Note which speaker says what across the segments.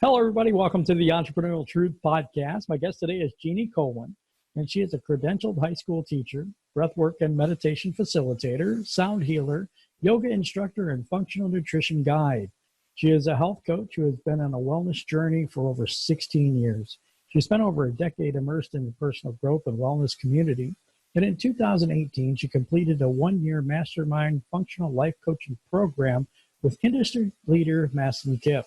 Speaker 1: Hello, everybody. Welcome to the Entrepreneurial Truth Podcast. My guest today is Jeannie Kulwin, and she is a credentialed high school teacher, breathwork and meditation facilitator, sound healer, yoga instructor, and functional nutrition guide. She is a health coach who has been on a wellness journey for over 16 years. She spent over a decade immersed in the personal growth and wellness community. And in 2018, she completed a one-year mastermind functional life coaching program with industry leader Mastin Kipp.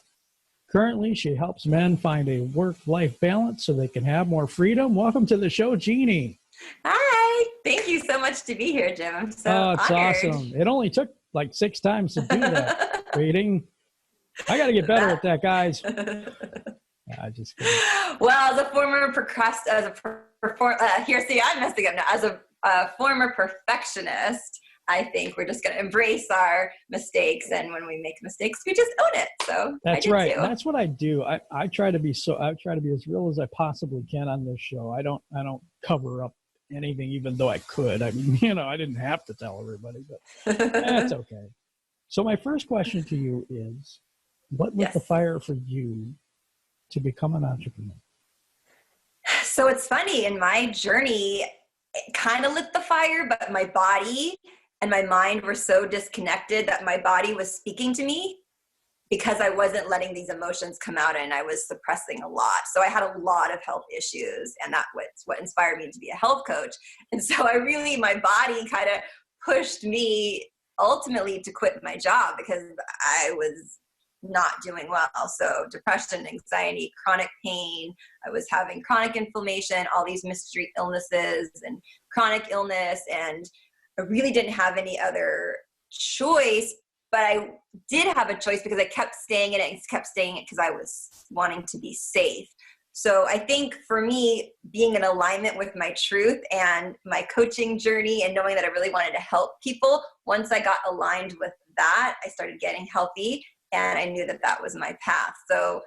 Speaker 1: Currently, she helps men find a work-life balance so they can have more freedom. Welcome to the show, Jeannie.
Speaker 2: Hi. Thank you so much to be here, Jim. I'm so
Speaker 1: honored. It's awesome. It only took like 6 times to do that. Waiting. I got to get better at that, guys. Just kidding.
Speaker 2: Well, as a former As a former perfectionist, I think we're just going to embrace our mistakes, and when we make mistakes, we just own it. So
Speaker 1: that's right. That's what I do. I try to be as real as I possibly can on this show. I don't cover up anything, even though I could. I mean, I didn't have to tell everybody, but that's okay. So my first question to you is, what lit the fire for you to become an entrepreneur?
Speaker 2: So it's funny, in my journey, it kind of lit the fire, but my body and my mind were so disconnected that my body was speaking to me because I wasn't letting these emotions come out, and I was suppressing a lot. So I had a lot of health issues, and that's what inspired me to be a health coach. And so my body kind of pushed me ultimately to quit my job because I was not doing well. So depression, anxiety, chronic pain. I was having chronic inflammation, all these mystery illnesses and chronic illness. And I really didn't have any other choice, but I did have a choice because I kept staying in it because I was wanting to be safe. So I think for me, being in alignment with my truth and my coaching journey and knowing that I really wanted to help people, once I got aligned with that, I started getting healthy, and I knew that that was my path. So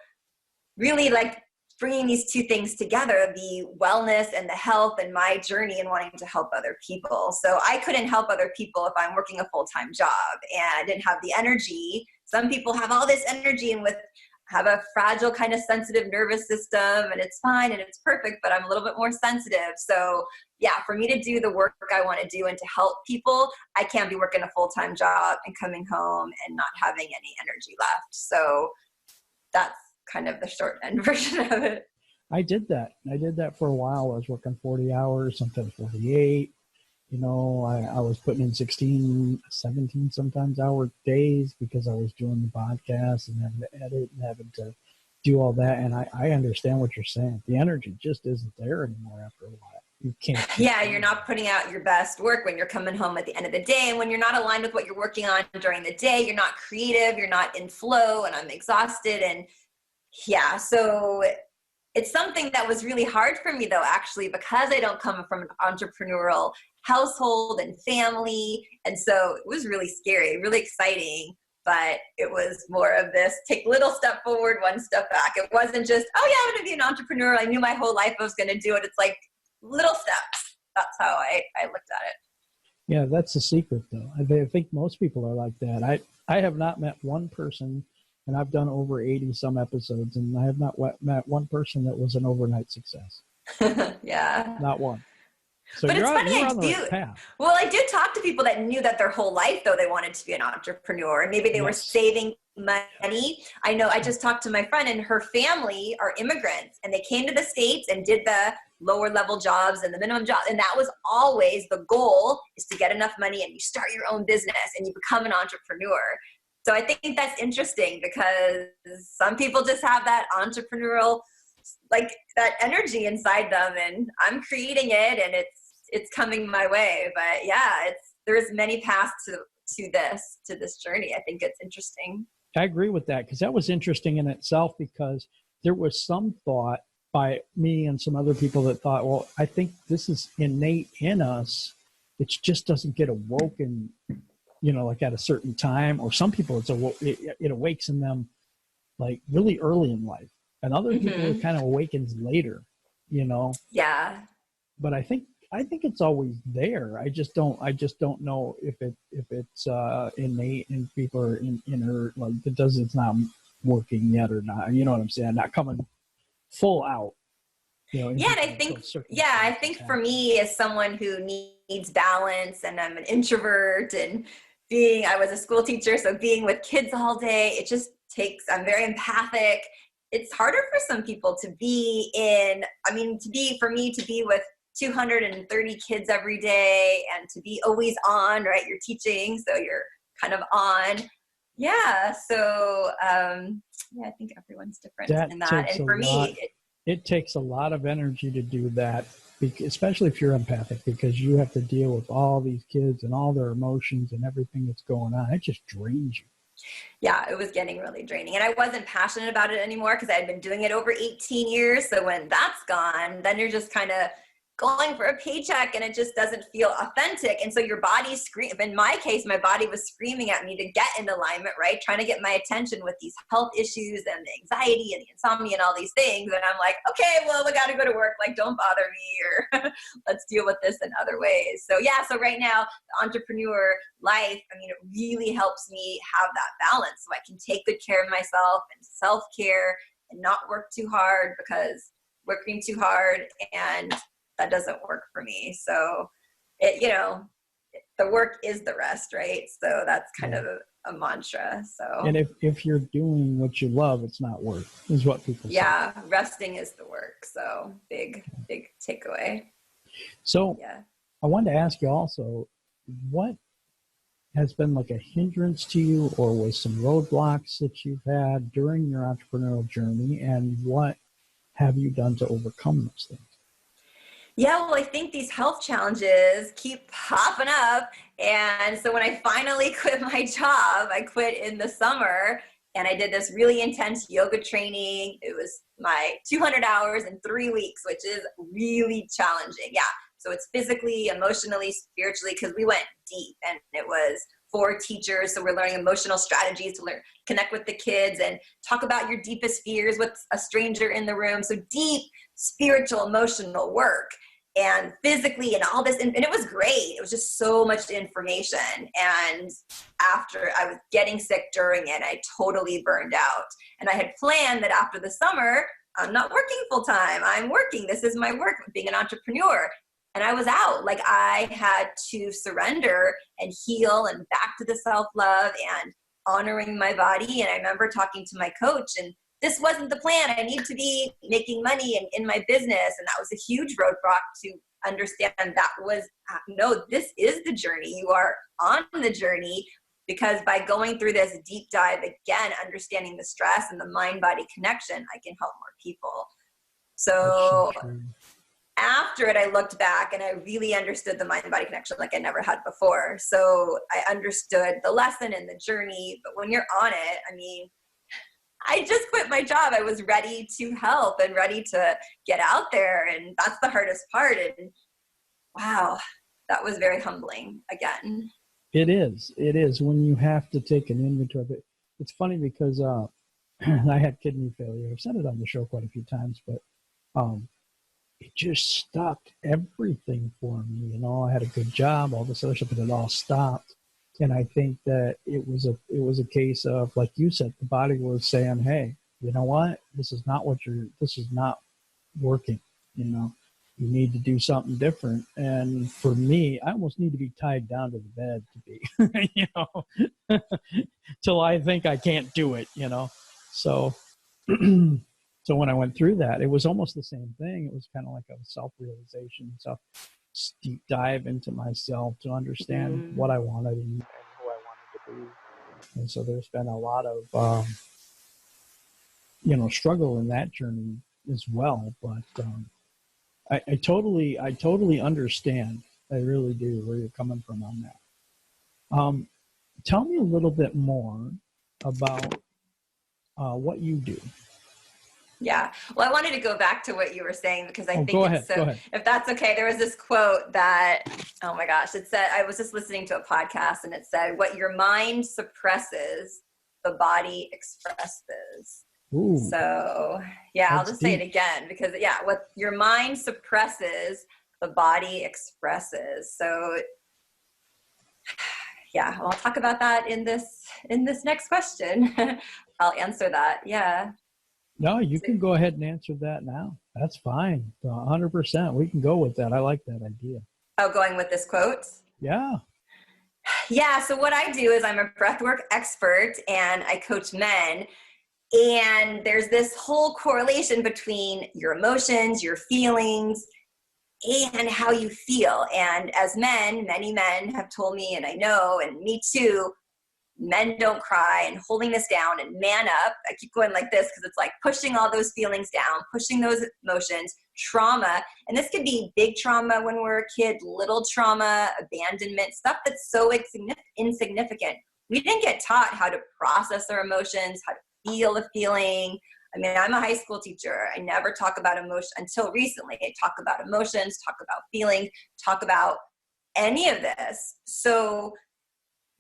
Speaker 2: really, like, bringing these two things together, the wellness and the health and my journey and wanting to help other people. So I couldn't help other people if I'm working a full-time job and I didn't have the energy. Some people have all this energy and have a fragile kind of sensitive nervous system, and it's fine and it's perfect, but I'm a little bit more sensitive. So yeah, for me to do the work I want to do and to help people, I can't be working a full-time job and coming home and not having any energy left. So that's kind of the short end version of it.
Speaker 1: I did that for a while. I was working 40 hours, sometimes 48. I was putting in 16, 17 sometimes hour days because I was doing the podcast and having to edit and having to do all that. And I understand what you're saying. The energy just isn't there anymore after a while. You can't.
Speaker 2: Yeah, you're not putting out your best work when you're coming home at the end of the day. And when you're not aligned with what you're working on during the day, you're not creative, you're not in flow, and I'm exhausted. And yeah, so it's something that was really hard for me, though, actually, because I don't come from an entrepreneurial household and family. And so it was really scary, really exciting, but it was more of this take a little step forward, one step back. It wasn't just, oh yeah, I'm going to be an entrepreneur. I knew my whole life I was going to do it. It's like little steps. That's how I looked at it.
Speaker 1: Yeah, that's the secret, though. I think most people are like that. I have not met one person, and I've done over 80 some episodes, and I have not met one person that was an overnight success.
Speaker 2: Yeah.
Speaker 1: Not one. So
Speaker 2: but it's funny, I do talk to people that knew that their whole life, though, they wanted to be an entrepreneur, and maybe they were saving money. I know I just talked to my friend, and her family are immigrants, and they came to the States and did the lower level jobs and the minimum jobs. And that was always the goal, is to get enough money and you start your own business and you become an entrepreneur. So I think that's interesting because some people just have that entrepreneurial, like that energy inside them, and I'm creating it and it's coming my way. But yeah, there's many paths to this journey. I think it's interesting.
Speaker 1: I agree with that, because that was interesting in itself, because there was some thought by me and some other people that thought, well, I think this is innate in us. It just doesn't get awoken, like at a certain time. Or some people, it awakes in them like really early in life. And other people, it kind of awakens later,
Speaker 2: Yeah.
Speaker 1: But I think it's always there. I just don't know if it's innate in people or inner, like it's not working yet or not. You know what I'm saying? Not coming full out. You know,
Speaker 2: Yeah, and I think for me, as someone who needs balance, and I'm an introvert, and I was a school teacher, so being with kids all day, it just takes, I'm very empathic. It's harder for some people to be for me to be with 230 kids every day and to be always on, right? You're teaching, so you're kind of on. Yeah. So, I think everyone's different in that. And for me,
Speaker 1: it takes a lot of energy to do that, especially if you're empathic, because you have to deal with all these kids and all their emotions and everything that's going on. It just drains you.
Speaker 2: Yeah, it was getting really draining. And I wasn't passionate about it anymore because I had been doing it over 18 years. So when that's gone, then you're just kind of going for a paycheck and it just doesn't feel authentic. And so your body in my case, my body was screaming at me to get in alignment, right? Trying to get my attention with these health issues and the anxiety and the insomnia and all these things. And I'm like, okay, well, we got to go to work. Like, don't bother me, or let's deal with this in other ways. So yeah, so right now, the entrepreneur life, it really helps me have that balance so I can take good care of myself and self-care and not work too hard, because working too hard and that doesn't work for me. So the work is the rest, right? So that's kind of a mantra. So,
Speaker 1: and if you're doing what you love, it's not work, is what people say.
Speaker 2: Yeah, resting is the work. So big takeaway.
Speaker 1: So yeah. I wanted to ask you also, what has been like a hindrance to you, or was some roadblocks that you've had during your entrepreneurial journey, and what have you done to overcome those things?
Speaker 2: Yeah, well, I think these health challenges keep popping up. And so when I finally quit my job, I quit in the summer, and I did this really intense yoga training. It was my 200 hours in 3 weeks, which is really challenging. Yeah. So it's physically, emotionally, spiritually, because we went deep, and it was for teachers. So we're learning emotional strategies to connect with the kids and talk about your deepest fears with a stranger in the room. So deep spiritual, emotional work, and physically, and all this. And it was great. It was just so much information. And after, I was getting sick during it, I totally burned out. And I had planned that after the summer, I'm not working full time. I'm working. This is my work, being an entrepreneur. And I was out. Like, I had to surrender and heal and back to the self-love and honoring my body. And I remember talking to my coach, and this wasn't the plan. I need to be making money and in my business. And that was a huge roadblock to understand. That was, no, this is the journey. You are on the journey, because by going through this deep dive, again, understanding the stress and the mind-body connection, I can help more people. So after it, I looked back and I really understood the mind-body connection like I never had before. So I understood the lesson and the journey. But when you're on it, I just quit my job. I was ready to help and ready to get out there. And that's the hardest part. And wow, that was very humbling again.
Speaker 1: It is when you have to take an inventory. But it's funny because I had kidney failure. I've said it on the show quite a few times, but it just stopped everything for me. I had a good job, all this other stuff, but it all stopped. And I think that it was a case of, like you said, the body was saying, hey, you know what? This is not working. You need to do something different. And for me, I almost need to be tied down to the bed to be, till I think I can't do it, So, so when I went through that, it was almost the same thing. It was kind of like a self-realization, deep dive into myself to understand what I wanted and who I wanted to be. And so there's been a lot of, struggle in that journey as well. But I totally understand. I really do, where you're coming from on that. Tell me a little bit more about what you do.
Speaker 2: Yeah. Well, I wanted to go back to what you were saying, because I think
Speaker 1: go ahead.
Speaker 2: If that's okay, there was this quote that, oh my gosh, it said, I was just listening to a podcast, and it said, what your mind suppresses, the body expresses.
Speaker 1: Ooh,
Speaker 2: so yeah, I'll just say it again, because what your mind suppresses, the body expresses. So yeah, I'll talk about that in this next question. I'll answer that. Yeah.
Speaker 1: No, you can go ahead and answer that now. That's fine. 100%. We can go with that. I like that idea.
Speaker 2: Oh, going with this quote?
Speaker 1: Yeah.
Speaker 2: Yeah. So what I do is I'm a breathwork expert and I coach men. And there's this whole correlation between your emotions, your feelings, and how you feel. And as men, many men have told me, and I know, and me too, men don't cry, and holding this down and man up. I keep going like this because it's like pushing all those feelings down, pushing those emotions, trauma. And this could be big trauma when we're a kid, little trauma, abandonment, stuff that's so insignificant. We didn't get taught how to process our emotions, how to feel the feeling. I mean, I'm a high school teacher. I never talk about emotion until recently. I talk about emotions, talk about feelings, talk about any of this. So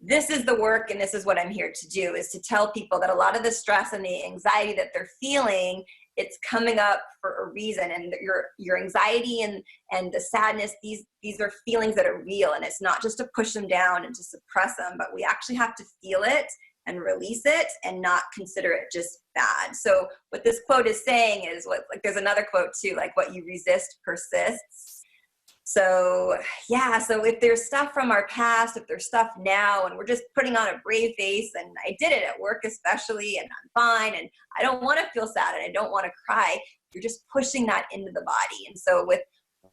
Speaker 2: this is the work, and this is what I'm here to do, is to tell people that a lot of the stress and the anxiety that they're feeling, it's coming up for a reason. And your anxiety and the sadness, these are feelings that are real, and it's not just to push them down and to suppress them, but we actually have to feel it and release it and not consider it just bad. So what this quote is saying is there's another quote too, like what you resist persists. So yeah, so if there's stuff from our past, if there's stuff now, and we're just putting on a brave face, and I did it at work especially, and I'm fine, and I don't want to feel sad, and I don't want to cry, you're just pushing that into the body. And so with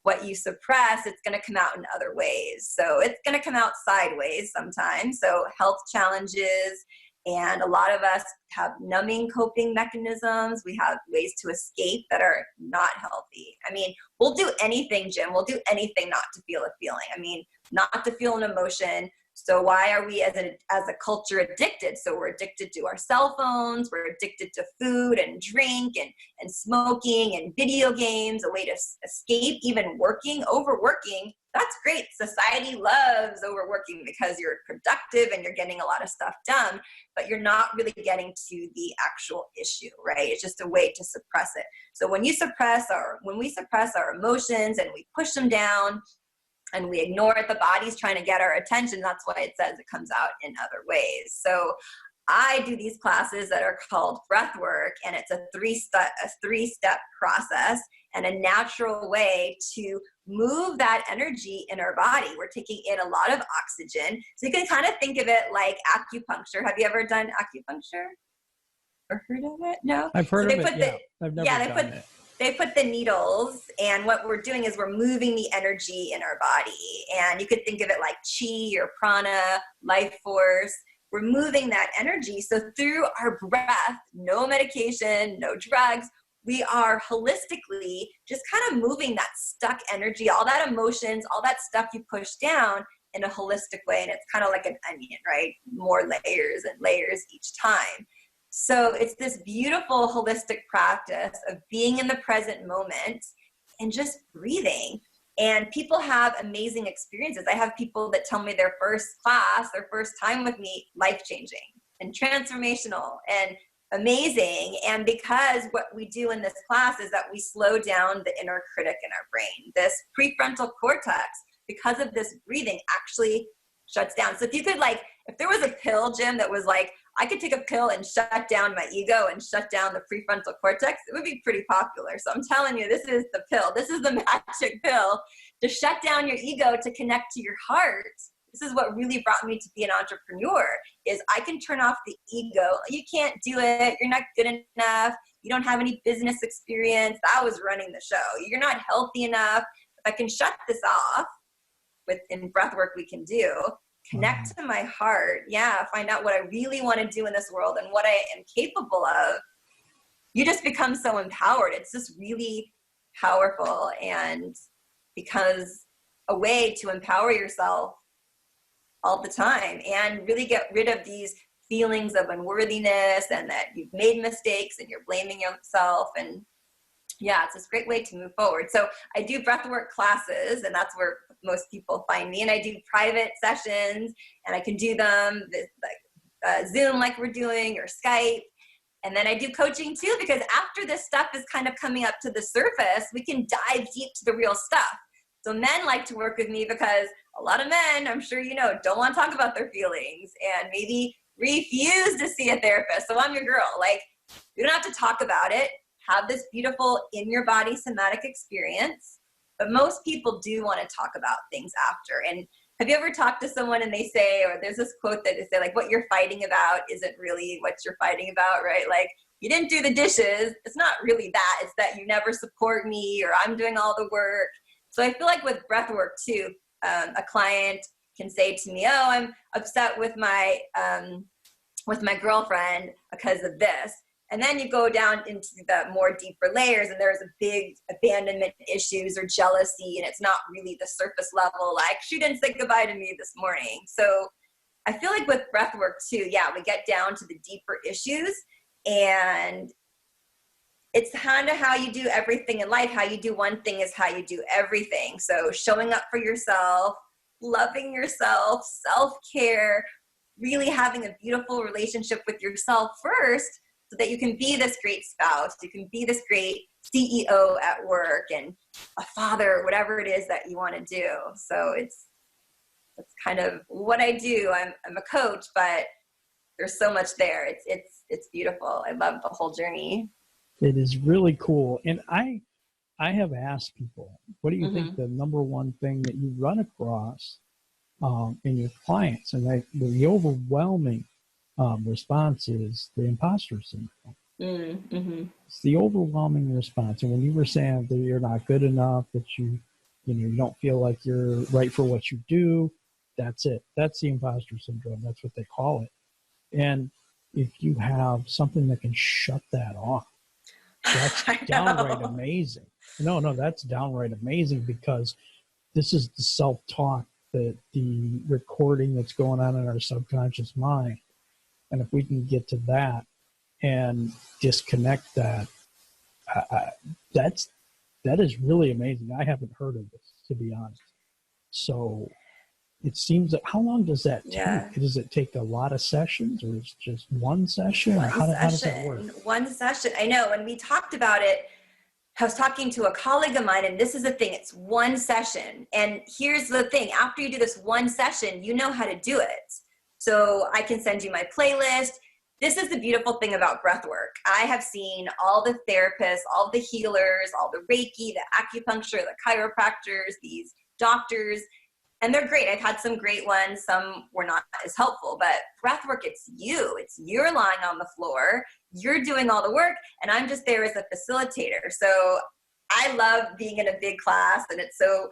Speaker 2: what you suppress, it's going to come out in other ways. So it's going to come out sideways sometimes. So health challenges, and a lot of us have numbing coping mechanisms. We have ways to escape that are not healthy. I mean, we'll do anything, Jim. We'll do anything not to feel a feeling. I mean, not to feel an emotion. So why are we as a culture addicted? So we're addicted to our cell phones. We're addicted to food and drink and smoking and video games, a way to escape, even overworking. That's great. Society loves overworking because you're productive and you're getting a lot of stuff done, but you're not really getting to the actual issue, right? It's just a way to suppress it. So when we suppress our emotions and we push them down and we ignore it, the body's trying to get our attention. That's why it says it comes out in other ways. So I do these classes that are called Breathwork, and it's a three-step process and a natural way to move that energy in our body. We're taking in a lot of oxygen. So you can kind of think of it like acupuncture. Have you ever done acupuncture or heard of it? No?
Speaker 1: I've heard of it, yeah. I've never done it.
Speaker 2: They put the needles, and what we're doing is we're moving the energy in our body. And you could think of it like chi or prana, life force. We're moving that energy. So through our breath, no medication, no drugs, we are holistically just kind of moving that stuck energy, all that emotions, all that stuff you push down in a holistic way. And it's kind of like an onion, right? More layers and layers each time. So it's this beautiful holistic practice of being in the present moment and just breathing. And people have amazing experiences. I have people that tell me their first class, their first time with me, life-changing and transformational and amazing. And because what we do in this class is that we slow down the inner critic in our brain. This prefrontal cortex, because of this breathing, actually shuts down. So if you could if there was a pill, Jim, that was like, I could take a pill and shut down my ego and shut down the prefrontal cortex, it would be pretty popular. So I'm telling you, this is the pill. This is the magic pill to shut down your ego, to connect to your heart. This is what really brought me to be an entrepreneur, is I can turn off the ego. You can't do it. You're not good enough. You don't have any business experience. I was running the show. You're not healthy enough. If I can shut this off, in breathwork we can do, connect to my heart, find out what I really want to do in this world and what I am capable of, you just become so empowered. It's just really powerful and becomes a way to empower yourself all the time and really get rid of these feelings of unworthiness and that you've made mistakes and you're blaming yourself. And it's this great way to move forward. So I do breathwork classes, and that's where most people find me. And I do private sessions, and I can do them Zoom like we're doing, or Skype. And then I do coaching too, because after this stuff is kind of coming up to the surface, we can dive deep to the real stuff. So men like to work with me because a lot of men, I'm sure you know, don't want to talk about their feelings and maybe refuse to see a therapist. So I'm your girl. Like, you don't have to talk about it. Have this beautiful in your body somatic experience. But most people do want to talk about things after. And have you ever talked to someone and they say, or there's this quote that they say, like, what you're fighting about isn't really what you're fighting about, right? Like, you didn't do the dishes. It's not really that. It's that you never support me, or I'm doing all the work. So I feel like with breath work too, a client can say to me, oh, I'm upset with my girlfriend because of this. And then you go down into the more deeper layers and there's a big abandonment issues or jealousy, and it's not really the surface level, like, she didn't say goodbye to me this morning. So I feel like with breath work too, yeah, we get down to the deeper issues, and it's kind of how you do everything in life. How you do one thing is how you do everything. So showing up for yourself, loving yourself, self-care, really having a beautiful relationship with yourself first, so that you can be this great spouse, you can be this great CEO at work and a father, whatever it is that you want to do. So it's kind of what I do. I'm a coach, but there's so much there. It's beautiful. I love the whole journey.
Speaker 1: It is really cool. And I have asked people, what do you think the number one thing that you run across in your clients? And the overwhelming response is the imposter syndrome. It's the overwhelming response. And when you were saying that you're not good enough, that you don't feel like you're right for what you do, that's it. That's the imposter syndrome. That's what they call it. And if you have something that can shut that off, that's downright amazing. No, that's downright amazing, because this is the self-talk, the recording that's going on in our subconscious mind. And if we can get to that and disconnect that, that is really amazing. I haven't heard of this, to be honest. So it seems that, how long does that take?
Speaker 2: Yeah.
Speaker 1: Does it take a lot of sessions, or is it just one session? How does that work?
Speaker 2: One session. I know. When we talked about it, I was talking to a colleague of mine, and this is the thing. It's one session. And here's the thing. After you do this one session, you know how to do it. So I can send you my playlist. This is the beautiful thing about breath work. I have seen all the therapists, all the healers, all the Reiki, the acupuncture, the chiropractors, these doctors, and they're great. I've had some great ones. Some were not as helpful, but breath work, it's you. It's you're lying on the floor. You're doing all the work, and I'm just there as a facilitator. So I love being in a big class, and it's so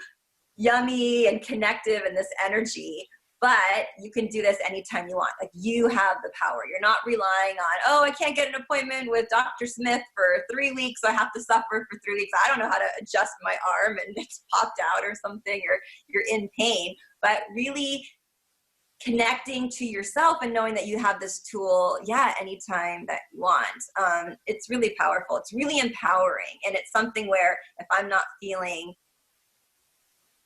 Speaker 2: yummy and connective and this energy. But you can do this anytime you want. Like, you have the power. You're not relying on, oh, I can't get an appointment with Dr. Smith for 3 weeks, so I have to suffer for 3 weeks. I don't know how to adjust my arm and it's popped out or something, or you're in pain. But really connecting to yourself and knowing that you have this tool, anytime that you want. It's really powerful. It's really empowering. And it's something where if I'm not feeling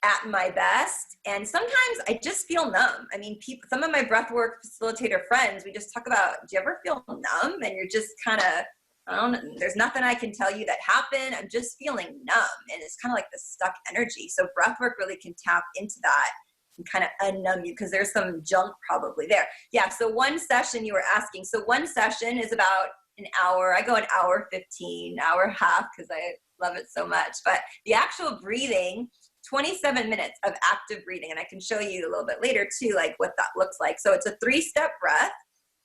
Speaker 2: at my best, and sometimes I just feel numb. I mean, some of my breathwork facilitator friends, we just talk about, do you ever feel numb? And you're just kind of, I don't know, there's nothing I can tell you that happened. I'm just feeling numb. And it's kind of like the stuck energy. So breathwork really can tap into that and kind of unnumb you, because there's some junk probably there. Yeah. So one session, you were asking. So one session is about an hour. I go an hour 15, hour and a half, because I love it so much. But the actual breathing, 27 minutes of active breathing. And I can show you a little bit later too, like what that looks like. So it's a 3-step breath: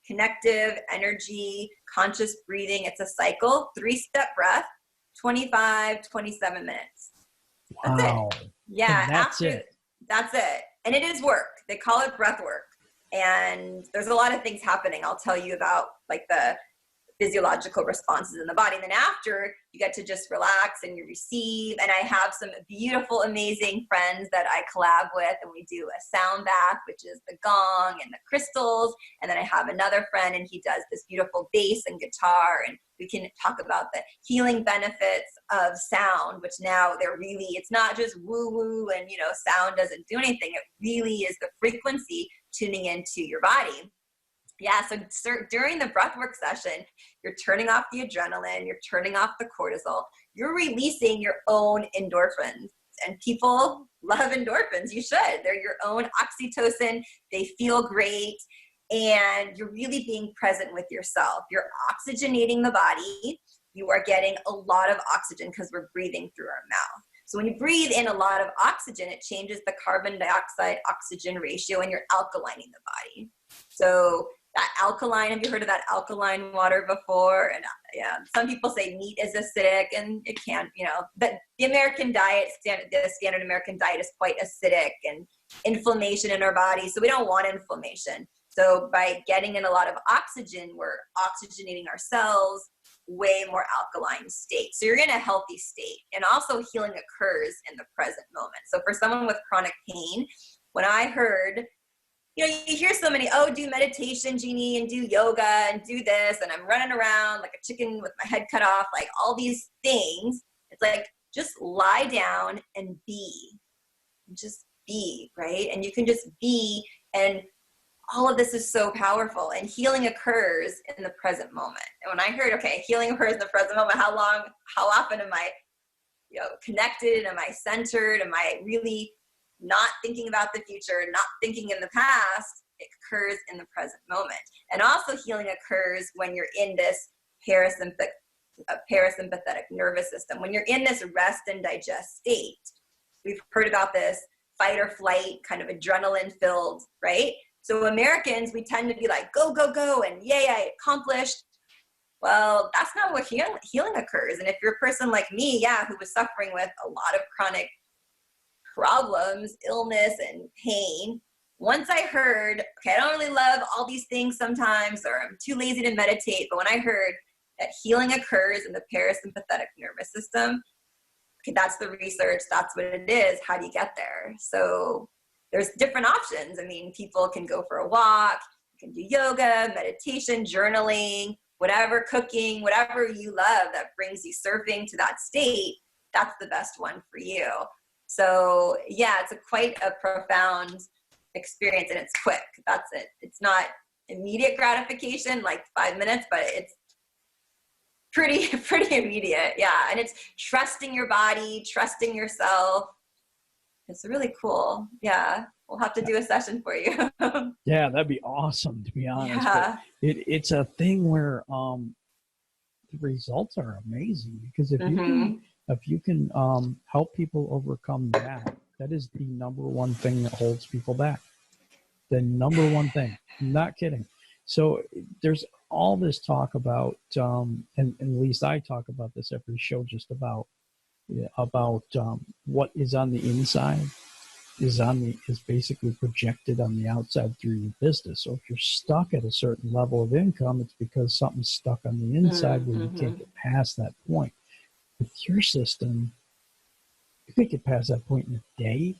Speaker 2: connective, energy, conscious breathing. It's a cycle, 3-step breath, 25, 27 minutes. That's
Speaker 1: wow.
Speaker 2: it. Yeah. That's it. And it is work. They call it breath work. And there's a lot of things happening. I'll tell you about, like, the physiological responses in the body. And then after, you get to just relax and you receive. And I have some beautiful, amazing friends that I collab with, and we do a sound bath, which is the gong and the crystals. And then I have another friend, and he does this beautiful bass and guitar, and we can talk about the healing benefits of sound, which now it's not just woo woo and, sound doesn't do anything. It really is the frequency tuning into your body. Yeah, so during the breathwork session, you're turning off the adrenaline, you're turning off the cortisol, you're releasing your own endorphins. And people love endorphins. You should. They're your own oxytocin. They feel great. And you're really being present with yourself. You're oxygenating the body. You are getting a lot of oxygen because we're breathing through our mouth. So when you breathe in a lot of oxygen, it changes the carbon dioxide oxygen ratio and you're alkalining the body. So that alkaline, have you heard of that alkaline water before? And yeah, some people say meat is acidic, and it can, but the American diet, the standard American diet is quite acidic and inflammation in our body. So we don't want inflammation. So by getting in a lot of oxygen, we're oxygenating our cells, way more alkaline state. So you're in a healthy state, and also healing occurs in the present moment. So for someone with chronic pain, when I heard, you hear so many, do meditation, Jeannie, and do yoga and do this, and I'm running around like a chicken with my head cut off, like all these things. It's like, just lie down and be. Just be, right? And you can just be, and all of this is so powerful, and healing occurs in the present moment. And when I heard, okay, healing occurs in the present moment, how often am I, connected? Am I centered? Am I really not thinking about the future, not thinking in the past? It occurs in the present moment. And also healing occurs when you're in this parasympathetic nervous system, when you're in this rest and digest state. We've heard about this fight or flight, kind of adrenaline filled, right? So Americans, we tend to be like, go, go, go, and yay, I accomplished. Well, that's not where healing occurs. And if you're a person like me, who was suffering with a lot of chronic problems, illness, and pain, once I heard, okay, I don't really love all these things sometimes, or I'm too lazy to meditate, but when I heard that healing occurs in the parasympathetic nervous system, okay, that's the research, that's what it is. How do you get there? So there's different options. I mean, people can go for a walk, you can do yoga, meditation, journaling, whatever, cooking, whatever you love that brings you surfing to that state, that's the best one for you. So yeah, it's quite a profound experience, and it's quick. That's it. It's not immediate gratification, like 5 minutes, but it's pretty immediate. Yeah. And it's trusting your body, trusting yourself. It's really cool. Yeah. We'll have to do a session for you.
Speaker 1: Yeah, that'd be awesome, to be honest.
Speaker 2: Yeah.
Speaker 1: It's a thing where the results are amazing, because if you can help people overcome that is the number one thing that holds people back. The number one thing. I'm not kidding. So there's all this talk about, and at least I talk about this every show, just about what is on the inside is basically projected on the outside through your business. So if you're stuck at a certain level of income, it's because something's stuck on the inside where you can't get past that point. With your system, you could get past that point in a day,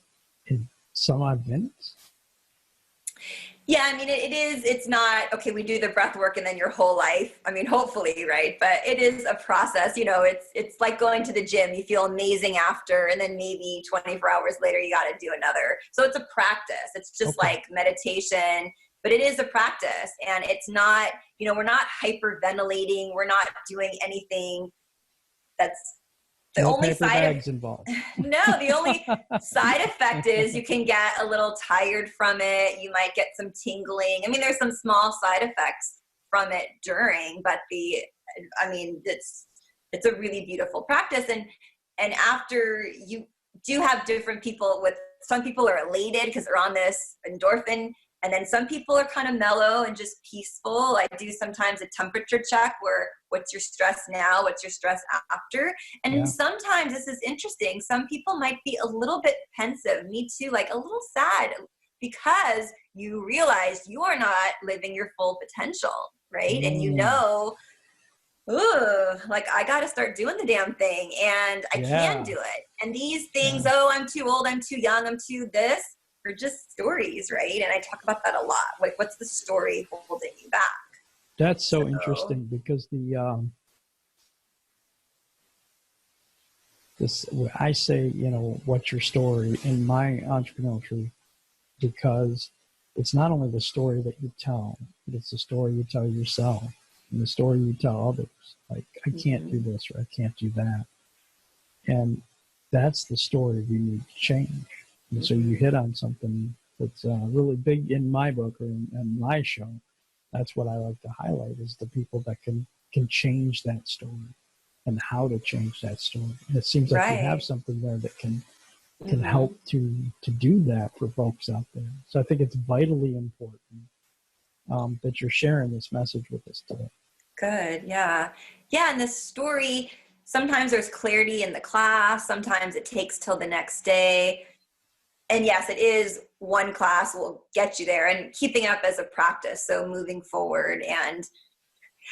Speaker 1: in some odd minutes.
Speaker 2: Yeah, I mean, it's not, okay, we do the breath work and then your whole life. I mean, hopefully, right? But it is a process, it's like going to the gym. You feel amazing after, and then maybe 24 hours later, you got to do another. So it's a practice. It's just like meditation, but it is a practice. And it's not, we're not hyperventilating. We're not doing anything that's the
Speaker 1: no
Speaker 2: only
Speaker 1: paper bags involved.
Speaker 2: No, the only side effect is you can get a little tired from it. You might get some tingling. I mean, there's some small side effects from it during, but it's a really beautiful practice. And after, you do have different people some people are elated because they're on this endorphin. And then some people are kind of mellow and just peaceful. I do sometimes a temperature check where, what's your stress now? What's your stress after? And sometimes, this is interesting, some people might be a little bit pensive, me too, like a little sad, because you realize you are not living your full potential, right? And like I got to start doing the damn thing, and I can do it. And these things, I'm too old, I'm too young, I'm too this, are just stories, right? And I talk about that a lot. Like, what's the story holding you back?
Speaker 1: That's so interesting, because I say, what's your story in my entrepreneurial truth, because it's not only the story that you tell, but it's the story you tell yourself and the story you tell others. Like, I can't do this, or I can't do that. And that's the story we need to change. And so you hit on something that's really big in my book or in my show. That's what I like to highlight, is the people that can change that story and how to change that story. And it seems like you have something there that can help to do that for folks out there. So I think it's vitally important that you're sharing this message with us today.
Speaker 2: Good. Yeah. Yeah. And this story, sometimes there's clarity in the class. Sometimes it takes till the next day. And yes, it is one class will get you there, and keeping up as a practice. So moving forward. And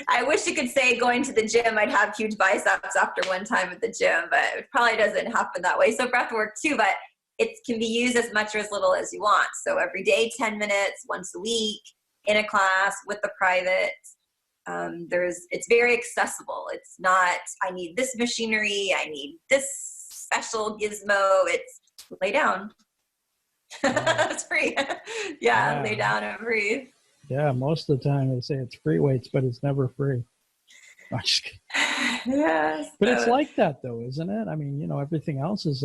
Speaker 2: I wish you could say going to the gym, I'd have huge biceps after one time at the gym, but it probably doesn't happen that way. So breath work too, but it can be used as much or as little as you want. So every day, 10 minutes, once a week, in a class with the private. It's very accessible. It's not, I need this machinery, I need this special gizmo. It's lay down. It's free. Yeah, lay down and breathe.
Speaker 1: Yeah, most of the time they say it's free weights, but it's never free. I'm just kidding.
Speaker 2: Yes.
Speaker 1: But it's like that though, isn't it? I mean, everything else is,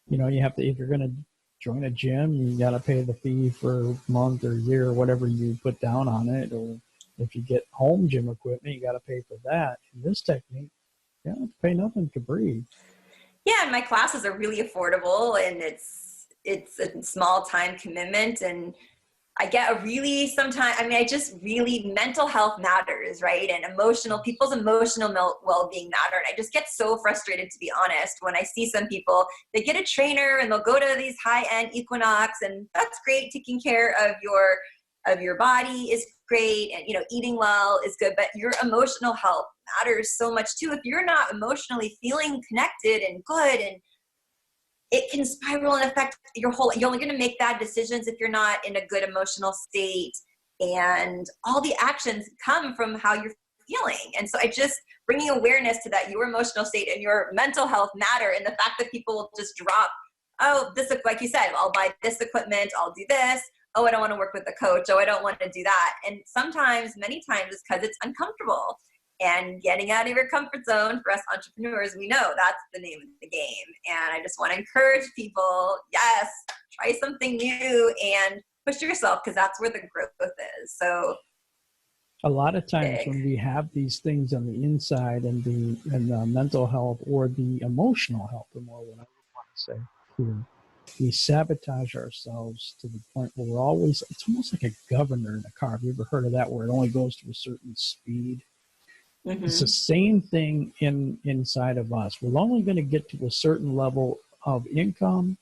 Speaker 1: you have to, if you're going to join a gym, you got to pay the fee for a month or year or whatever you put down on it. Or if you get home gym equipment, you got to pay for that. In this technique, you don't have to pay nothing to breathe. Yeah,
Speaker 2: and my classes are really affordable, and it's a small time commitment, and I get mental health matters, right? And people's emotional well-being matter. And I just get so frustrated, to be honest, when I see some people, they get a trainer and they'll go to these high-end Equinox, and that's great. Taking care of your body is great. And, eating well is good, but your emotional health matters so much too. If you're not emotionally feeling connected and good, and it can spiral and affect you're only going to make bad decisions if you're not in a good emotional state. And all the actions come from how you're feeling. And so bringing awareness to that, your emotional state and your mental health matter. And the fact that people will just drop, this, like you said, I'll buy this equipment, I'll do this. Oh, I don't want to work with a coach. Oh, I don't want to do that. And many times it's because it's uncomfortable. And getting out of your comfort zone, for us entrepreneurs, we know that's the name of the game. And I just want to encourage people, yes, try something new and push yourself, because that's where the growth is. So
Speaker 1: a lot of times when we have these things on the inside and the mental health or the emotional health, the more what I would want to say here, we sabotage ourselves to the point where it's almost like a governor in a car. Have you ever heard of that, where it only goes to a certain speed? Mm-hmm. It's the same thing inside of us. We're only going to get to a certain level of income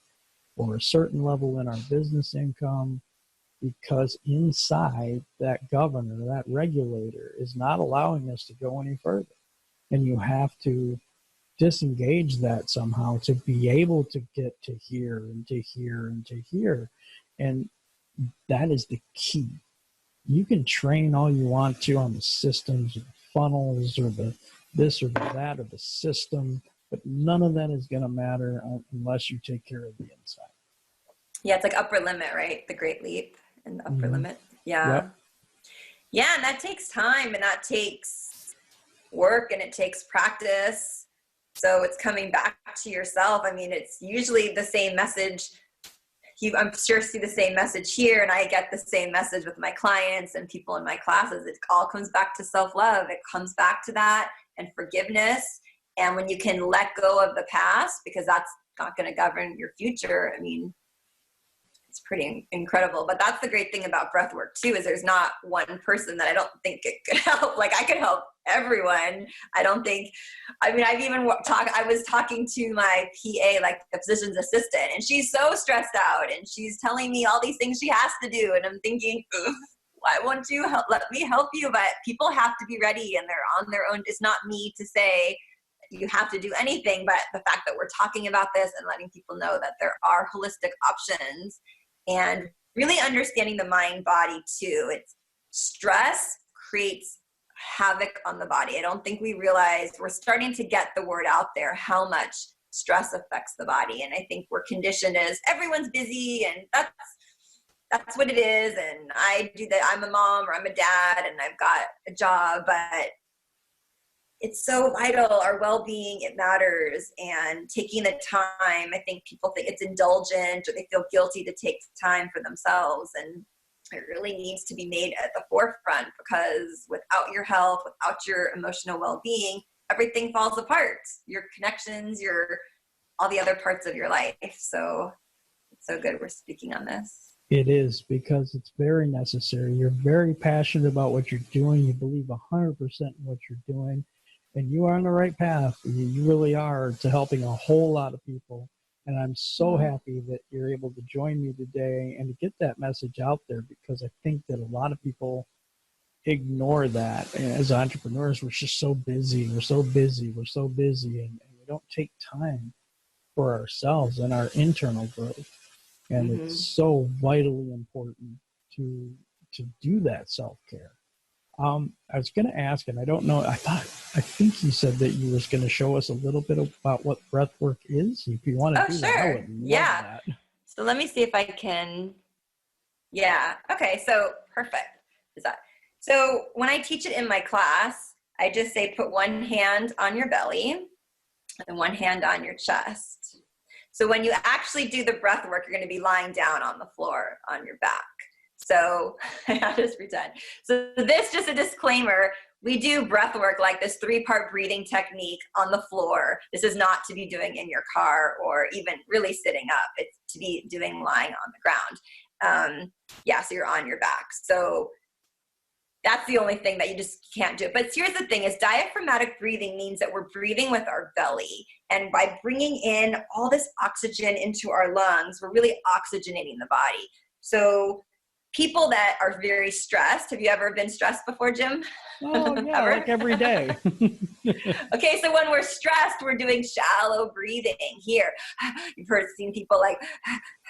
Speaker 1: or a certain level in our business income, because inside that governor, that regulator, is not allowing us to go any further. And you have to disengage that somehow to be able to get to here and to here and to here. And that is the key. You can train all you want to on the systems or the funnels or the this or the that or the system, but none of that is going to matter unless you take care of the inside.
Speaker 2: Yeah, it's like upper limit, right? The Great Leap and the upper limit. Yeah. Yep. Yeah, and that takes time, and that takes work, and it takes practice. So it's coming back to yourself. I mean, it's usually the same message. I'm sure see the same message here, and I get the same message with my clients and people in my classes. It all comes back to self-love. It comes back to that and forgiveness. And when you can let go of the past, because that's not going to govern your future, I mean, it's pretty incredible. But that's the great thing about breath work too, is there's not one person that I don't think it could help. Like, I could help everyone. I was talking to my PA, like the physician's assistant, and she's so stressed out, and she's telling me all these things she has to do. And I'm thinking, why won't you let me help you? But people have to be ready, and they're on their own. It's not me to say you have to do anything, but the fact that we're talking about this and letting people know that there are holistic options, and really understanding the mind body too. It's stress creates havoc on the body. I don't think we realize, we're starting to get the word out there how much stress affects the body. And I think we're conditioned as everyone's busy, and that's what it is. And I do that. I'm a mom, or I'm a dad, and I've got a job, but it's so vital. Our well-being, it matters. And taking the time, I think people think it's indulgent or they feel guilty to take time for themselves. And it really needs to be made at the forefront, because without your health, without your emotional well-being, everything falls apart. Your connections, all the other parts of your life. So it's so good we're speaking on this.
Speaker 1: It is, because it's very necessary. You're very passionate about what you're doing. You believe 100% in what you're doing, and you are on the right path. You really are, to helping a whole lot of people. And I'm so happy that you're able to join me today and to get that message out there, because I think that a lot of people ignore that. And as entrepreneurs, we're just so busy. And we don't take time for ourselves and our internal growth. And it's so vitally important to do that self-care. I was going to ask, and I don't know, I think you said that you was going to show us a little bit about what breathwork is. If you want to do that, I would love that.
Speaker 2: So let me see if I can. Yeah. Okay. So perfect. So when I teach it in my class, I just say, put one hand on your belly and one hand on your chest. So when you actually do the breath work, you're going to be lying down on the floor on your back. So I'll just pretend. So this, just a disclaimer, we do breath work like this 3-part breathing technique on the floor. This is not to be doing in your car or even really sitting up. It's to be doing lying on the ground. So you're on your back. So that's the only thing that you just can't do. But here's the thing, is diaphragmatic breathing means that we're breathing with our belly. And by bringing in all this oxygen into our lungs, we're really oxygenating the body. So people that are very stressed, have you ever been stressed before, Jim?
Speaker 1: Oh, yeah, like every day.
Speaker 2: Okay, so when we're stressed, we're doing shallow breathing here. You've seen people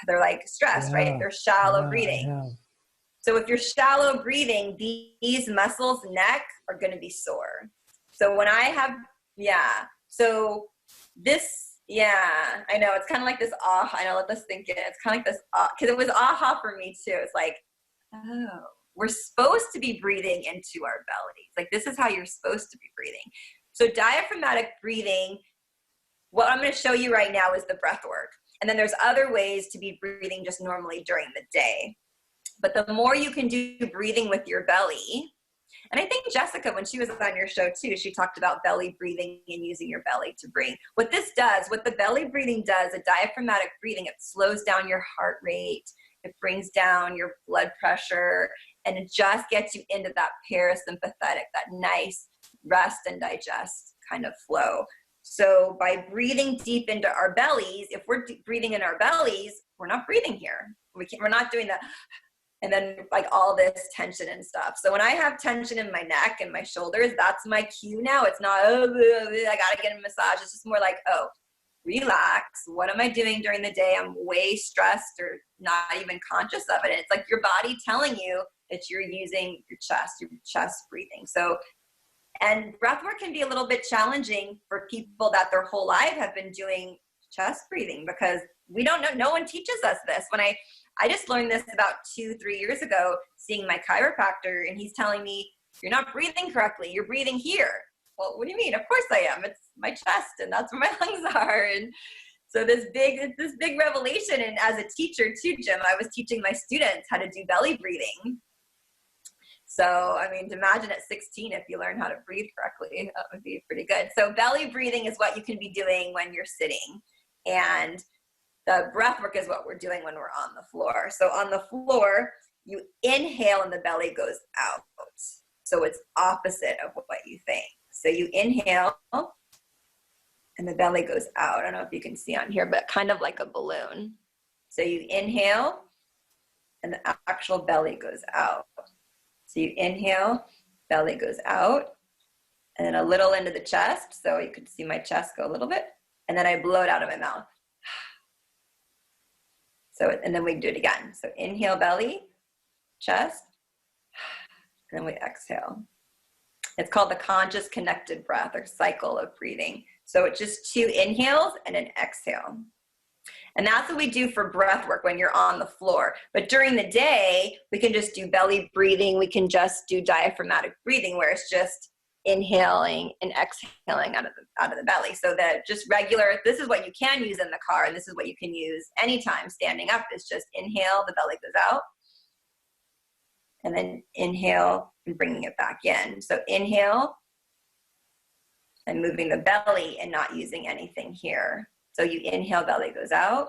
Speaker 2: they're like stressed, right? They're shallow breathing. So if you're shallow breathing, these muscles, neck, are going to be sore. So when I have, I know, it's kind of like this, I know, let us think it. It's kind of like this, because it was aha for me too. It's like, oh, we're supposed to be breathing into our bellies. Like, this is how you're supposed to be breathing. So diaphragmatic breathing, what I'm going to show you right now is the breath work. And then there's other ways to be breathing just normally during the day. But the more you can do breathing with your belly, and I think Jessica, when she was on your show too, she talked about belly breathing and using your belly to breathe. What the belly breathing does, a diaphragmatic breathing, it slows down your heart rate, it brings down your blood pressure, and it just gets you into that parasympathetic, that nice rest and digest kind of flow. So by breathing deep into our bellies, if we're breathing in our bellies, we're not breathing here. We're not doing that. And then like all this tension and stuff. So when I have tension in my neck and my shoulders, that's my cue now. It's not, I got to get a massage. It's just more like, oh, relax. What am I doing during the day? I'm way stressed or not even conscious of it. And it's like your body telling you that you're using your chest breathing. So, and breathwork can be a little bit challenging for people that their whole life have been doing chest breathing, because we don't know, no one teaches us this. When I just learned this about 2-3 years ago, seeing my chiropractor, and he's telling me, you're not breathing correctly. You're breathing here. Well, what do you mean? Of course I am. It's my chest, and that's where my lungs are. And so this big revelation. And as a teacher too, Jim, I was teaching my students how to do belly breathing. So, I mean, imagine at 16, if you learn how to breathe correctly, that would be pretty good. So belly breathing is what you can be doing when you're sitting. And the breath work is what we're doing when we're on the floor. So on the floor, you inhale and the belly goes out. So it's opposite of what you think. So you inhale and the belly goes out. I don't know if you can see on here, but kind of like a balloon. So you inhale and the actual belly goes out. So you inhale, belly goes out, and then a little into the chest. So you could see my chest go a little bit. And then I blow it out of my mouth. So, and then we do it again. So inhale, belly, chest, and then we exhale. It's called the conscious connected breath, or cycle of breathing. So it's just 2 inhales and an exhale. And that's what we do for breath work when you're on the floor. But during the day, we can just do belly breathing. We can just do diaphragmatic breathing, where it's just inhaling and exhaling out of the belly. So that just regular, this is what you can use in the car, and this is what you can use anytime standing up, is just inhale, the belly goes out, and then inhale and bringing it back in. So inhale and moving the belly and not using anything here. So you inhale, belly goes out.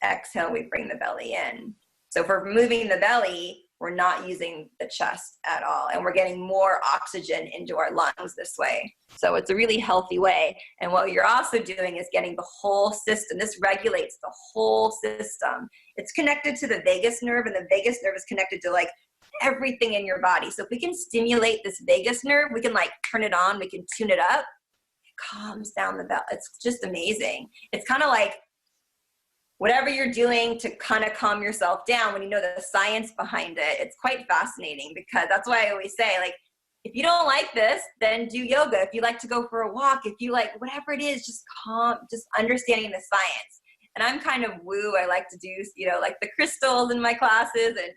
Speaker 2: Exhale, we bring the belly in. So if we're moving the belly, we're not using the chest at all. And we're getting more oxygen into our lungs this way. So it's a really healthy way. And what you're also doing is getting the whole system. This regulates the whole system. It's connected to the vagus nerve, and the vagus nerve is connected to like everything in your body. So if we can stimulate this vagus nerve, we can like turn it on, we can tune it up. It calms down the belly. It's just amazing. It's kind of like whatever you're doing to kind of calm yourself down, when you know the science behind it, it's quite fascinating, because that's why I always say, like, if you don't like this, then do yoga. If you like to go for a walk, if you like whatever it is, just just understanding the science. And I'm kind of woo. I like to do, like the crystals in my classes and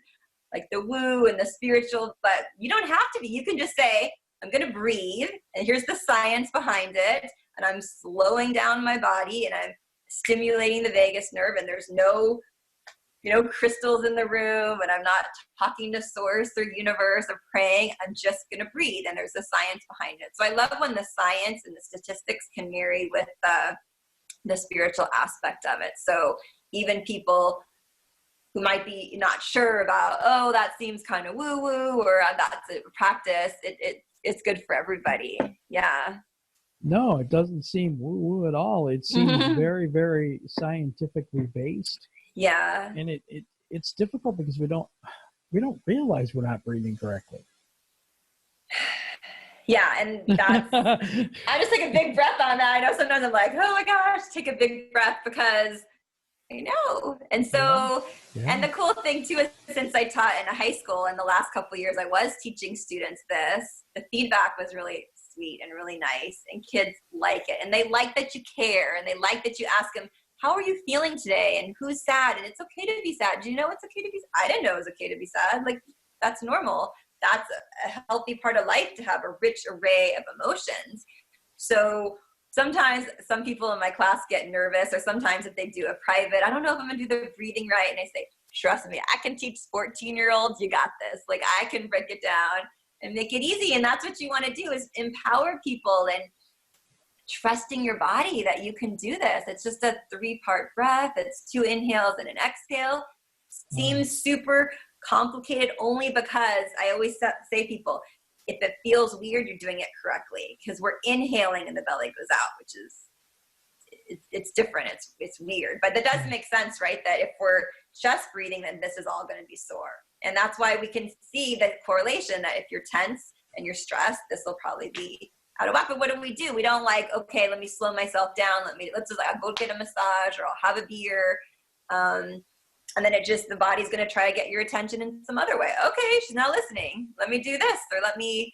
Speaker 2: like the woo and the spiritual, but you don't have to be. You can just say, I'm going to breathe, and here's the science behind it. And I'm slowing down my body, and I'm stimulating the vagus nerve, and there's no, crystals in the room, and I'm not talking to source or universe or praying. I'm just going to breathe, and there's a science behind it. So I love when the science and the statistics can marry with the spiritual aspect of it. So even people who might be not sure about, oh, that seems kind of woo-woo, or that's a practice, it's good for everybody. Yeah.
Speaker 1: No, it doesn't seem woo-woo at all. It seems very, very scientifically based.
Speaker 2: Yeah.
Speaker 1: And it's difficult because we don't realize we're not breathing correctly.
Speaker 2: Yeah, and that's, I just take a big breath on that. I know sometimes I'm like, oh my gosh, take a big breath, because I know. And so, and the cool thing too is, since I taught in a high school in the last couple of years, I was teaching students this. The feedback was really sweet and really nice, and kids like it, and they like that you care, and they like that you ask them, how are you feeling today, and who's sad, and it's okay to be sad. Do you know it's okay to be sad? I didn't know it was okay to be sad. Like, that's normal. That's a healthy part of life, to have a rich array of emotions. So sometimes some people in my class get nervous, or sometimes if they do a private, I don't know if I'm gonna do the breathing right, and I say, trust me, I can teach 14-year-olds, you got this. Like, I can break it down and make it easy. And that's what you want to do, is empower people and trusting your body that you can do this. It's just a 3-part breath. It's 2 inhales and an exhale. Seems super complicated, only because I always say people, if it feels weird, you're doing it correctly, because we're inhaling and the belly goes out, which is, it's different. It's weird, but that does make sense, right? That if we're just breathing, then this is all going to be sore. And that's why we can see the correlation, that if you're tense and you're stressed, this will probably be out of whack. But what do? We don't like, okay, let me slow myself down. Let's just like, I'll go get a massage, or I'll have a beer. And then the body's going to try to get your attention in some other way. Okay, she's not listening. Let me do this, or the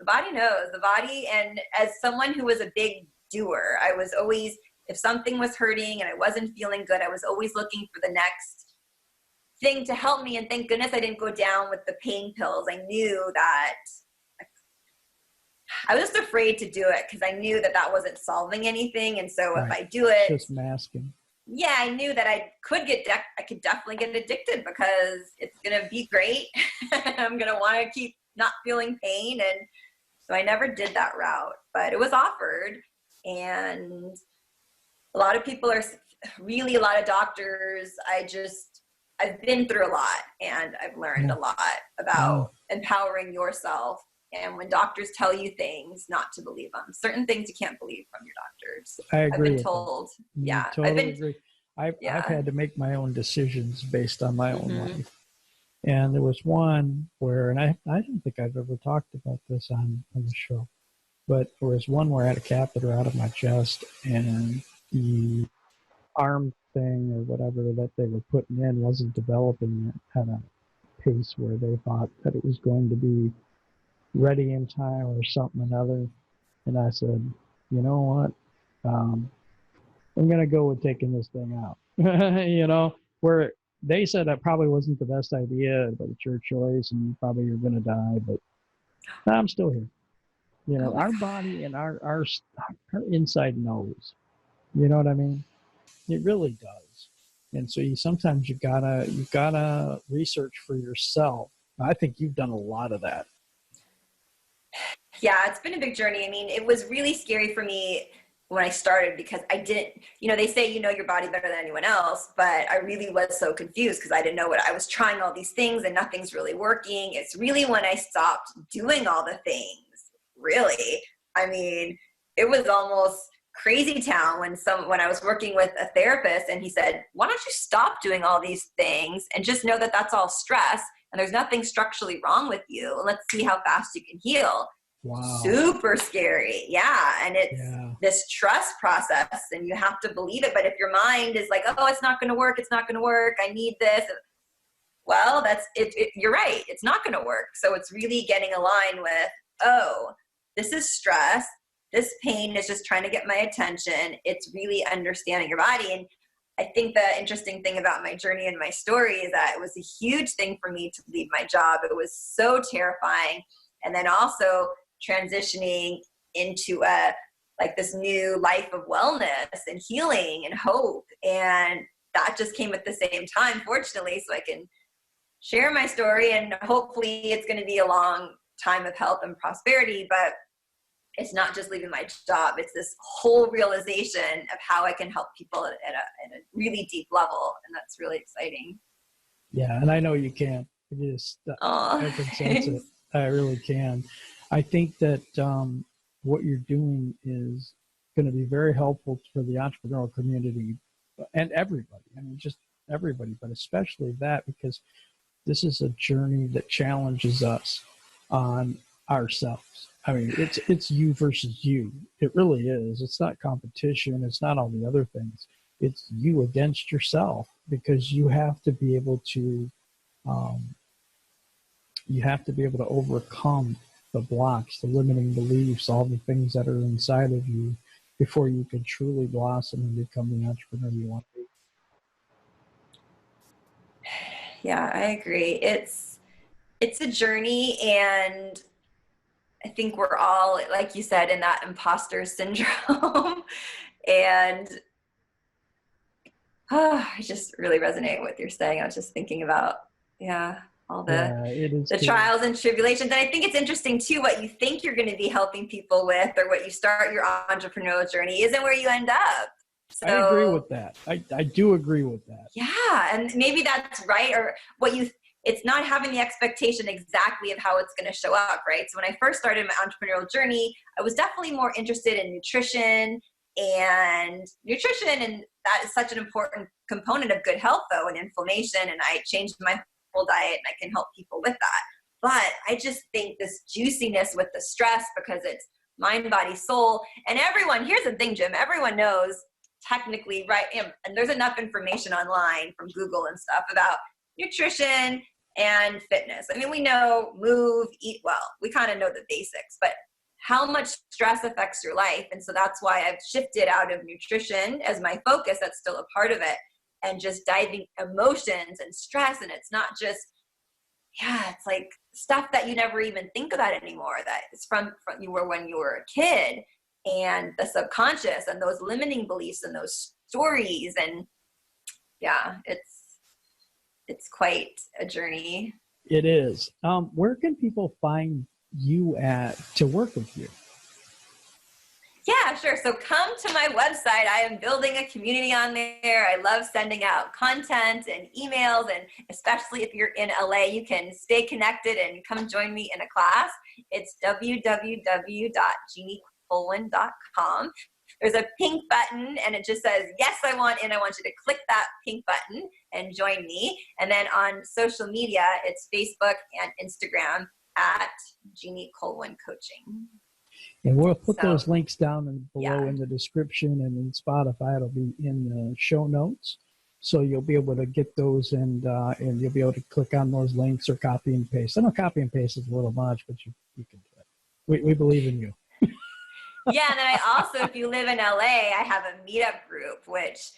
Speaker 2: body knows. The body, and as someone who was a big doer, I was always, if something was hurting and I wasn't feeling good, I was always looking for the next thing to help me. And thank goodness I didn't go down with the pain pills. I knew that I was just afraid to do it, because I knew that wasn't solving anything. And so if I do it,
Speaker 1: just masking.
Speaker 2: Yeah, I knew that I could definitely get addicted, because it's going to be great. I'm going to want to keep not feeling pain. And so I never did that route, but it was offered. And a lot of people a lot of doctors, I've been through a lot, and I've learned a lot about empowering yourself. And when doctors tell you things, not to believe them. Certain things you can't believe from your doctors.
Speaker 1: I agree.
Speaker 2: I've been told. Yeah.
Speaker 1: Totally agree. I've had to make my own decisions based on my own life. And there was one where, and I don't think I've ever talked about this on the show, but there was one where I had a catheter out of my chest, and the arm thing or whatever that they were putting in wasn't developing at a pace where they thought that it was going to be ready in time or something or another. And I said, you know what? I'm going to go with taking this thing out. Where they said that probably wasn't the best idea, but it's your choice and you probably are going to die. But I'm still here. You know,
Speaker 2: Oh my
Speaker 1: our
Speaker 2: God.
Speaker 1: body and our inside knows. You know what I mean? It really does. And so sometimes you gotta research for yourself. I think you've done a lot of that.
Speaker 2: Yeah, it's been a big journey. I mean, it was really scary for me when I started because I didn't, they say you know your body better than anyone else, but I really was so confused because I didn't know what I was trying all these things and nothing's really working. It's really when I stopped doing all the things, really. I mean, it was almost crazy town when I was working with a therapist and he said, why don't you stop doing all these things and just know that that's all stress and there's nothing structurally wrong with you. And let's see how fast you can heal.
Speaker 1: Wow.
Speaker 2: Super scary. Yeah. And it's
Speaker 1: Yeah.
Speaker 2: this trust process and you have to believe it. But if your mind is like, oh, it's not going to work. It's not going to work. I need this. Well, that's it. You're right. It's not going to work. So it's really getting aligned with, oh, this is stress. This pain is just trying to get my attention. It's really understanding your body. And I think the interesting thing about my journey and my story is that it was a huge thing for me to leave my job. It was so terrifying. And then also transitioning into this new life of wellness and healing and hope. And that just came at the same time, fortunately, so I can share my story and hopefully it's going to be a long time of health and prosperity, but it's not just leaving my job. It's this whole realization of how I can help people at a really deep level. And that's really exciting.
Speaker 1: Yeah. And I know you can. I can sense it. I really can. I think that what you're doing is going to be very helpful for the entrepreneurial community and everybody. I mean, just everybody, but especially that because this is a journey that challenges us on ourselves. I mean, it's you versus you. It really is. It's not competition. It's not all the other things. It's you against yourself because you have to be able to overcome the blocks, the limiting beliefs, all the things that are inside of you before you can truly blossom and become the entrepreneur you want to be.
Speaker 2: Yeah, I agree. It's a journey, and I think we're all, like you said, in that imposter syndrome. And I just really resonate with what you're saying. I was just thinking about, all the trials and tribulations. And I think it's interesting too, what you think you're going to be helping people with or what you start your entrepreneurial journey isn't where you end up. So,
Speaker 1: I agree with that. I do agree with that.
Speaker 2: Yeah. And maybe that's right. Or it's not having the expectation exactly of how it's going to show up, right? So when I first started my entrepreneurial journey, I was definitely more interested in nutrition, and that is such an important component of good health though, and inflammation. And I changed my whole diet and I can help people with that. But I just think this juiciness with the stress, because it's mind, body, soul, and here's the thing, Jim, everyone knows technically, right? And there's enough information online from Google and stuff about nutrition and fitness. I mean, we know move, eat well. We kind of know the basics, but how much stress affects your life. And so that's why I've shifted out of nutrition as my focus. That's still a part of it. And just diving emotions and stress. And it's not just, it's like stuff that you never even think about anymore. That it's from when you were a kid, and the subconscious and those limiting beliefs and those stories. And it's quite a journey.
Speaker 1: It is. Where can people find you to work with you?
Speaker 2: Yeah, sure. So come to my website. I am building a community on there. I love sending out content and emails, and especially if you're in LA, you can stay connected and come join me in a class. It's www.jeanniekulwin.com. There's a pink button and it just says, yes, I want in. I want you to click that pink button and join me. And then on social media, it's Facebook and Instagram at Jeannie Kulwin Coaching.
Speaker 1: And we'll put those links down below in the description, and in Spotify, it'll be in the show notes. So you'll be able to get those and you'll be able to click on those links or copy and paste. I know copy and paste is a little much, but you can do it. We believe in you.
Speaker 2: Yeah, and then I also, if you live in LA, I have a Meetup group, which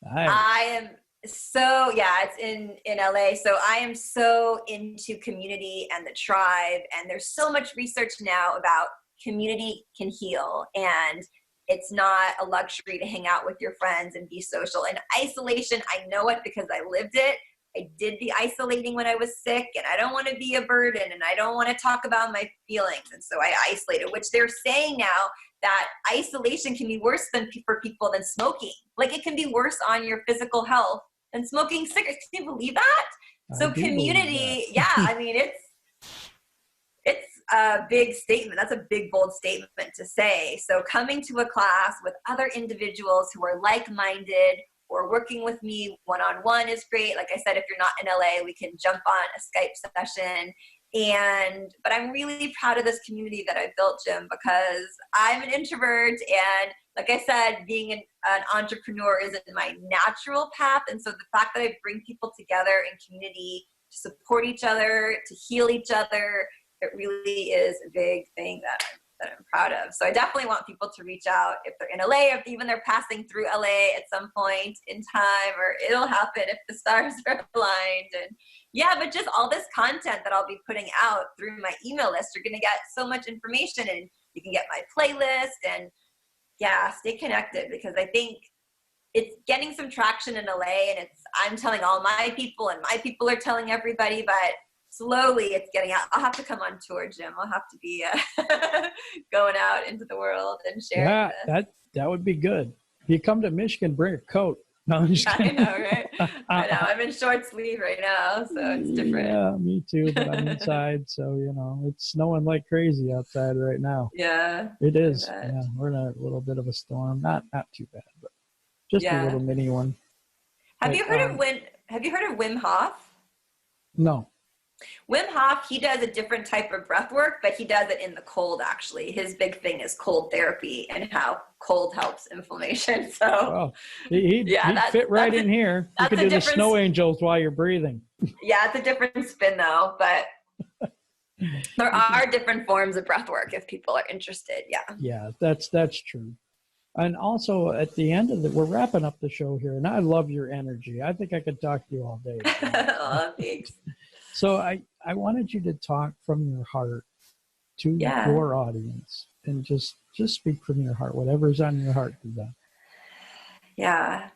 Speaker 2: nice. So yeah, it's in LA. So I am so into community and the tribe, and there's so much research now about community can heal, and it's not a luxury to hang out with your friends and be social. And isolation, I know it because I lived it. I did the isolating when I was sick, and I don't want to be a burden, and I don't want to talk about my feelings. And so I isolated, which they're saying now that isolation can be worse for people than smoking. Like, it can be worse on your physical health than smoking cigarettes. Can you believe that? So community, yeah, I mean, it's a big statement. That's a big, bold statement to say. So coming to a class with other individuals who are like-minded or working with me one-on-one is great. Like I said, if you're not in LA, we can jump on a Skype session. But I'm really proud of this community that I built, Jim, because I'm an introvert, and like I said, being an entrepreneur isn't my natural path. And so the fact that I bring people together in community to support each other, to heal each other, it really is a big thing that I'm proud of. So I definitely want people to reach out if they're in LA, if even they're passing through LA at some point in time, or it'll happen if the stars are aligned. And yeah, but just all this content that I'll be putting out through my email list, you're going to get so much information, and you can get my playlist, and yeah, stay connected, because I think it's getting some traction in LA, and I'm telling all my people, and my people are telling everybody, but slowly it's getting out. I'll have to come on tour, Jim. I'll have to be going out into the world and sharing.
Speaker 1: Yeah, that would be good. If you come to Michigan, bring a coat. No, I'm just kidding.
Speaker 2: I know, right? I know. I'm in short sleeve right now, so it's different.
Speaker 1: Yeah, me too, but I'm inside, so, it's snowing like crazy outside right now.
Speaker 2: Yeah.
Speaker 1: It is. Yeah, we're in a little bit of a storm. Not too bad, but just a little mini one.
Speaker 2: Have you heard of Wim Hof?
Speaker 1: No.
Speaker 2: Wim Hof, he does a different type of breath work, but he does it in the cold, actually. His big thing is cold therapy and how cold helps inflammation. So
Speaker 1: he'd fit right in here. You can do the snow angels while you're breathing.
Speaker 2: Yeah, it's a different spin though, but there are different forms of breath work if people are interested. Yeah.
Speaker 1: Yeah, that's true. And also at the end of we're wrapping up the show here, and I love your energy. I think I could talk to you all day.
Speaker 2: Oh, thanks.
Speaker 1: So I wanted you to talk from your heart to your audience, and just speak from your heart. Whatever's on your heart, do that.
Speaker 2: Yeah.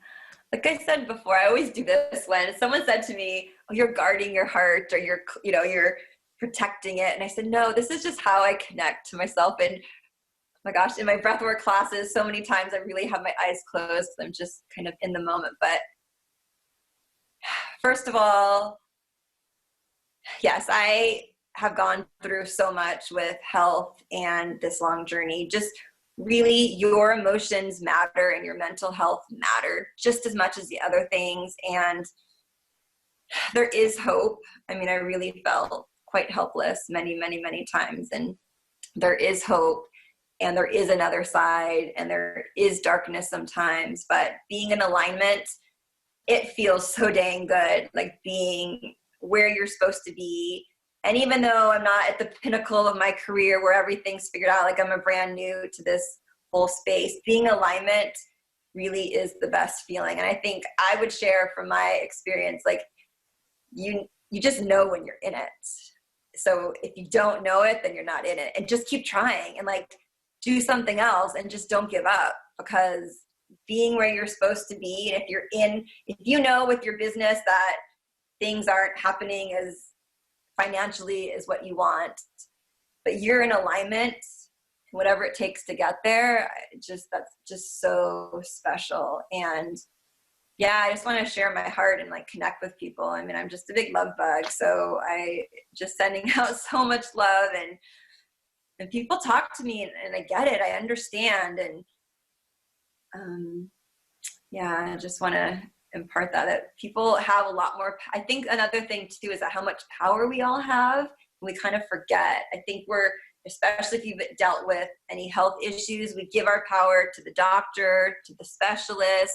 Speaker 2: Like I said before, I always do this when someone said to me, "Oh, you're guarding your heart, or you're protecting it." And I said, "No, this is just how I connect to myself." And oh my gosh, in my breathwork classes, so many times I really have my eyes closed. I'm just kind of in the moment. But first of all, yes, I have gone through so much with health and this long journey. Just really, your emotions matter, and your mental health matter just as much as the other things. And there is hope. I mean, I really felt quite helpless many, many, many times. And there is hope, and there is another side, and there is darkness sometimes. But being in alignment, it feels so dang good, like being where you're supposed to be. And even though I'm not at the pinnacle of my career where everything's figured out, like I'm a brand new to this whole space, being alignment really is the best feeling. And I think I would share from my experience, like you just know when you're in it. So if you don't know it, then you're not in it. And just keep trying, and like do something else, and just don't give up, because being where you're supposed to be, and if you know with your business that things aren't happening as financially as what you want, but you're in alignment, whatever it takes to get there, that's just so special. And yeah, I just want to share my heart and like connect with people. I mean, I'm just a big love bug, so I just sending out so much love, and people talk to me, and I get it, I understand, and I just want to impart that people have a lot more. I think another thing too is that how much power we all have, we kind of forget. I think especially if you've dealt with any health issues, we give our power to the doctor, to the specialist,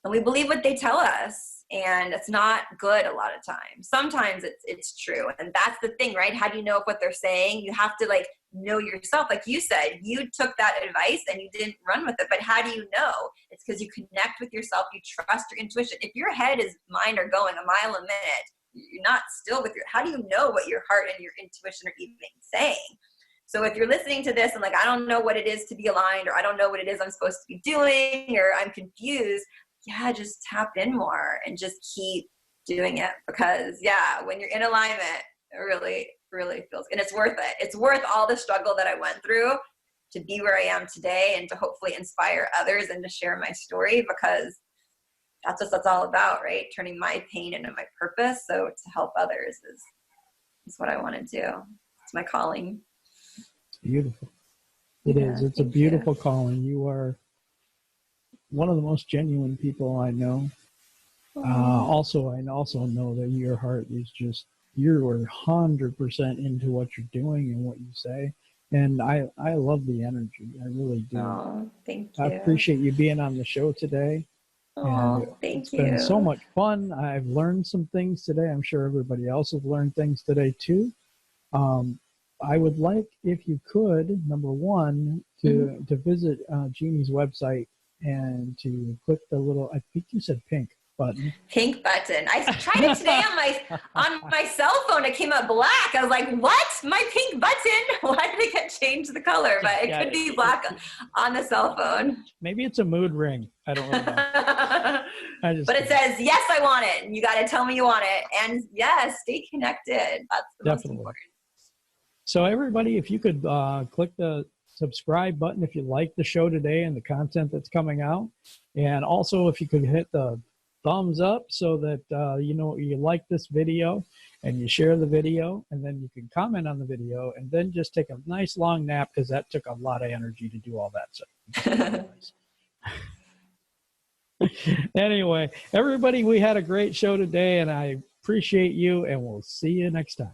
Speaker 2: and we believe what they tell us. And it's not good a lot of times. Sometimes it's true. And that's the thing, right? How do you know if what they're saying? You have to like know yourself. Like you said, you took that advice and you didn't run with it. But how do you know? It's because you connect with yourself. You trust your intuition. If your head is mind are going a mile a minute, you're not still with how do you know what your heart and your intuition are even saying? So if you're listening to this and like, I don't know what it is to be aligned, or I don't know what it is I'm supposed to be doing, or I'm confused, yeah, just tap in more and just keep doing it, because when you're in alignment, it really, really feels, and it's worth it. It's worth all the struggle that I went through to be where I am today and to hopefully inspire others and to share my story, because that's what that's all about, right? Turning my pain into my purpose. So to help others is what I want to do. It's my calling.
Speaker 1: It's beautiful. It is. It's a beautiful calling. You are one of the most genuine people I know. I also know that your heart is just, you're 100% into what you're doing and what you say. And I love the energy. I really do.
Speaker 2: Oh, thank you.
Speaker 1: I appreciate you being on the show today.
Speaker 2: Oh, thank you.
Speaker 1: It's been so much fun. I've learned some things today. I'm sure everybody else has learned things today too. I would like, if you could, number one, to visit Jeannie's website and to click the little, I think you said pink button.
Speaker 2: Pink button. I tried it today on my cell phone. It came up black. I was like, what? My pink button? Why did it get changed the color? But it could be black on the cell phone.
Speaker 1: Maybe it's a mood ring. I don't really know.
Speaker 2: But it says, yes, I want it. And you got to tell me you want it. And yes, stay connected. That's the most important.
Speaker 1: So everybody, if you could click the subscribe button if you like the show today and the content that's coming out. And also if you could hit the thumbs up so that you like this video, and you share the video, and then you can comment on the video, and then just take a nice long nap, because that took a lot of energy to do all that. So anyway, everybody, we had a great show today, and I appreciate you, and we'll see you next time.